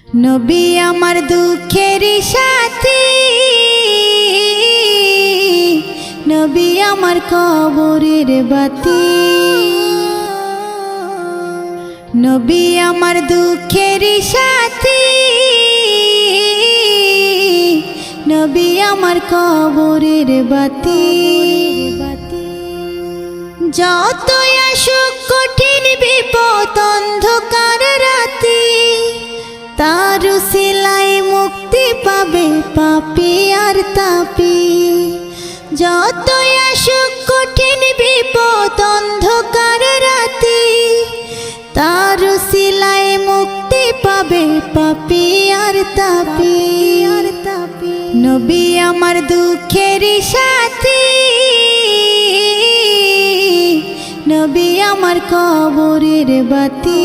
নবী আমার দুঃখের সাথী, নবী আমার কবরের বাতি। নবী আমার দুঃখের সাথী, নবী আমার কবরের বাতি। যতই আসুক কঠিন বিপদ অন্ধকার রাতি, তার উসিলায় মুক্তি পাবে পাপী আর তাপী। যতই আসুক কঠিন বিপদ অন্ধকার রাতি, তার উসিলায় মুক্তি পাবে পাপী আর তাপী। নবী আমার দুঃখের সাথী, নবী আমার কবরের বাতি।